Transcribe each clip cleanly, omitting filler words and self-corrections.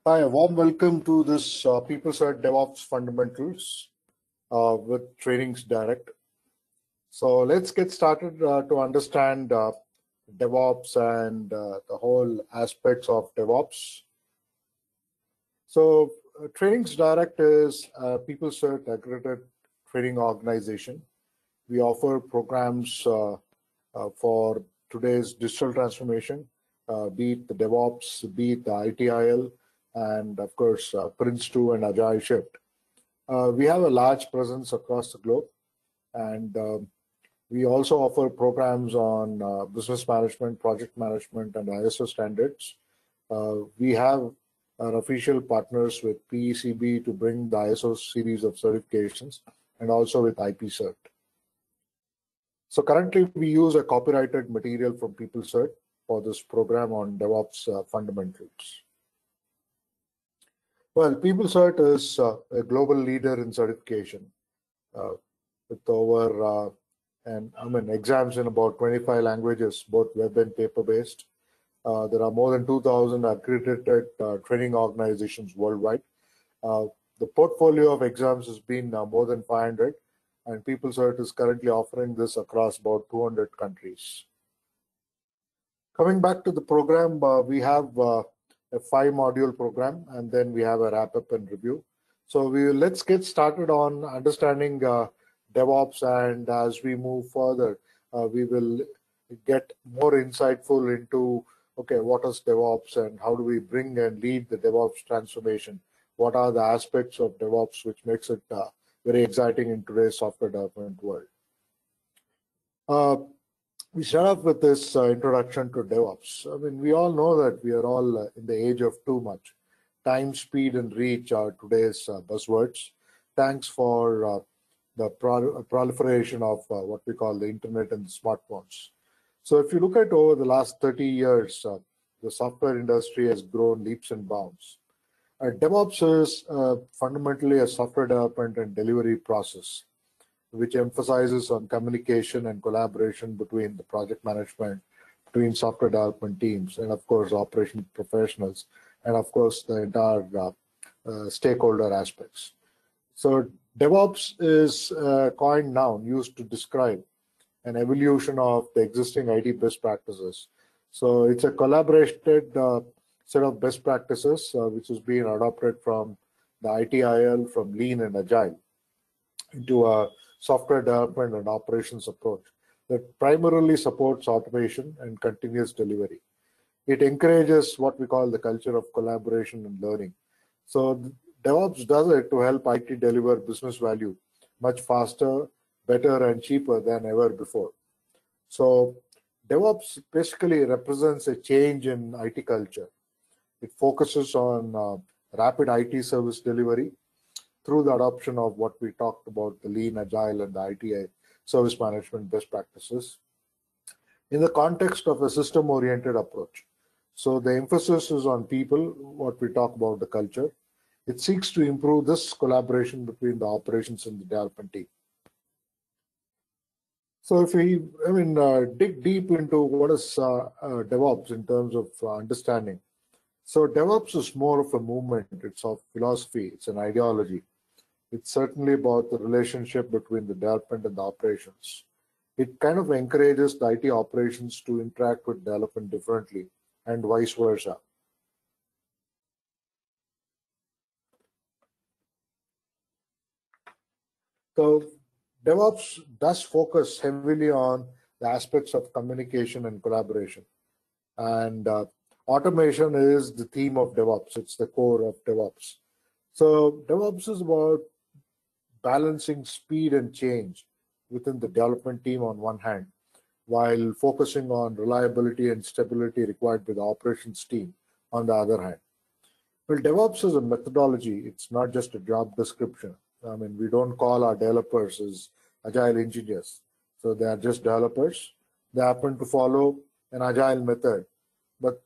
Hi, a warm welcome to this PeopleCert DevOps Fundamentals with Trainings Direct. So let's get started to understand DevOps and the whole aspects of DevOps. So Trainings Direct is a PeopleCert accredited training organization. We offer programs for today's digital transformation, be it the DevOps, be it the ITIL, and of course, Prince2 and Agile Shift. We have a large presence across the globe, and we also offer programs on business management, project management, and ISO standards. We have our official partners with PECB to bring the ISO series of certifications, and also with IPCert. So currently, we use a copyrighted material from PeopleCert for this program on DevOps fundamentals. Well, PeopleCert is a global leader in certification with over exams in about 25 languages, both web and paper-based. There are more than 2,000 accredited training organizations worldwide. The portfolio of exams has been more than 500, and PeopleCert is currently offering this across about 200 countries. Coming back to the program, we have a 5-module program, and then we have a wrap-up and review. So let's get started on understanding DevOps, and as we move further, we will get more insightful into, okay, what is DevOps and how do we bring and lead the DevOps transformation? What are the aspects of DevOps which makes it very exciting in today's software development world? We start off with this introduction to DevOps. I mean, we all know that we are all in the age of too much. Time, speed, and reach are today's buzzwords. Thanks for the proliferation of what we call the internet and the smartphones. So if you look at over the last 30 years, the software industry has grown leaps and bounds. DevOps is fundamentally a software development and delivery process, which emphasizes on communication and collaboration between the project management, between software development teams, and of course, operation professionals, and of course, the entire stakeholder aspects. So DevOps is a coined noun used to describe an evolution of the existing IT best practices. So it's a collaborated set of best practices which is being adopted from the ITIL, from Lean and Agile, into a software development and operations approach that primarily supports automation and continuous delivery. It encourages what we call the culture of collaboration and learning. So DevOps does it to help IT deliver business value much faster, better, and cheaper than ever before. So DevOps basically represents a change in IT culture. It focuses on rapid IT service delivery through the adoption of what we talked about, the Lean, Agile, and the ITI service management best practices in the context of a system-oriented approach. So the emphasis is on people, what we talk about the culture. It seeks to improve this collaboration between the operations and the development team. So if we, dig deep into what is DevOps in terms of understanding. So DevOps is more of a movement, it's a philosophy, it's an ideology. It's certainly about the relationship between the development and the operations. It kind of encourages the IT operations to interact with development differently and vice versa. So DevOps does focus heavily on the aspects of communication and collaboration. And automation is the theme of DevOps. It's the core of DevOps. So DevOps is about balancing speed and change within the development team on one hand, while focusing on reliability and stability required by the operations team on the other hand. Well, DevOps is a methodology. It's not just a job description. I mean, we don't call our developers as agile engineers. So they are just developers. They happen to follow an agile method, but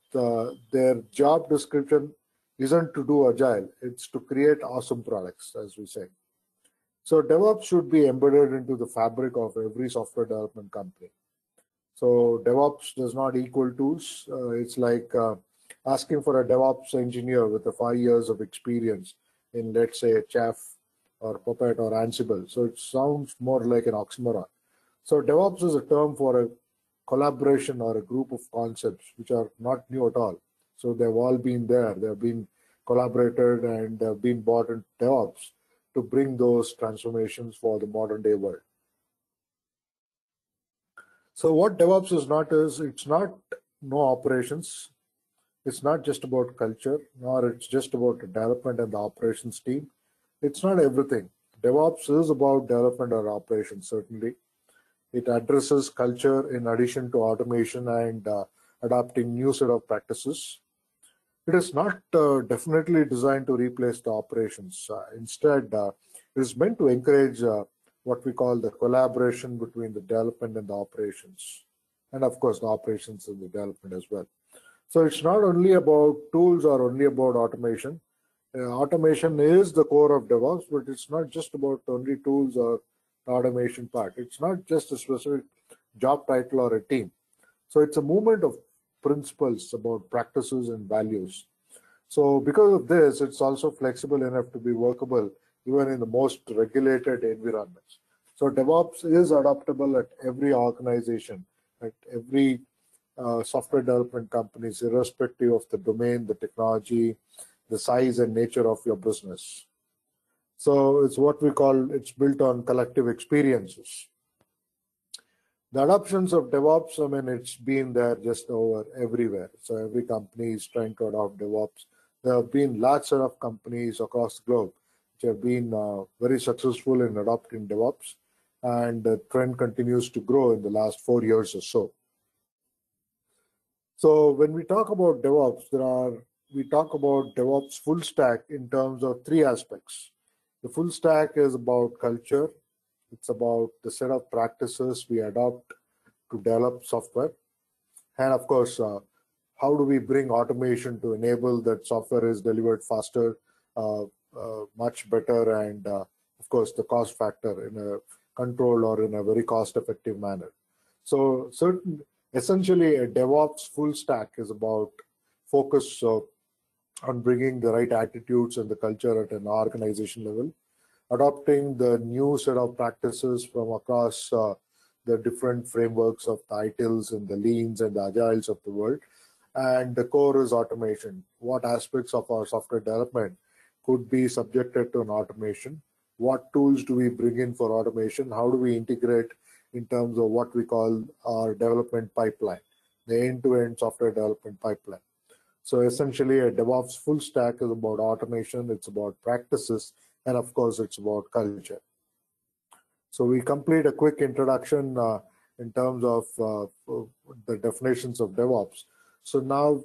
their job description isn't to do agile. It's to create awesome products, as we say. So DevOps should be embedded into the fabric of every software development company. So DevOps does not equal tools. It's like asking for a DevOps engineer with a 5 years of experience in, let's say, Chef or Puppet or Ansible. So it sounds more like an oxymoron. So DevOps is a term for a collaboration or a group of concepts which are not new at all. So they've all been there. They've been collaborated and they've been bought in DevOps to bring those transformations for the modern day world. So what DevOps is not is, it's not no operations. It's not just about culture, nor it's just about the development and the operations team. It's not everything. DevOps is about development or operations, certainly. It addresses culture in addition to automation and adopting new set of practices. It is not definitely designed to replace the operations. Instead, it is meant to encourage what we call the collaboration between the development and the operations. And of course, the operations and the development as well. So it's not only about tools or only about automation. Automation is the core of DevOps, but it's not just about only tools or the automation part. It's not just a specific job title or a team. So it's a movement of principles about practices and values. So because of this, it's also flexible enough to be workable even in the most regulated environments. So DevOps is adaptable at every organization, at every software development companies, irrespective of the domain, the technology, the size and nature of your business. So it's what we call, it's built on collective experiences. The adoptions of DevOps, I mean, it's been there just over everywhere. So every company is trying to adopt DevOps. There have been large set of companies across the globe which have been very successful in adopting DevOps, and the trend continues to grow in the last 4 years or so. So when we talk about DevOps, we talk about DevOps full stack in terms of three aspects. The full stack is about culture. It's about the set of practices we adopt to develop software. And of course, how do we bring automation to enable that software is delivered faster, much better, and of course, the cost factor in a controlled or in a very cost-effective manner. So essentially, a DevOps full stack is about focus on bringing the right attitudes and the culture at an organization level, adopting the new set of practices from across the different frameworks of the ITILs and the leans and the agiles of the world. And the core is automation. What aspects of our software development could be subjected to an automation? What tools do we bring in for automation? How do we integrate in terms of what we call our development pipeline, the end-to-end software development pipeline? So essentially, a DevOps full stack is about automation, it's about practices, and of course, it's about culture. So we complete a quick introduction in terms of the definitions of DevOps. So now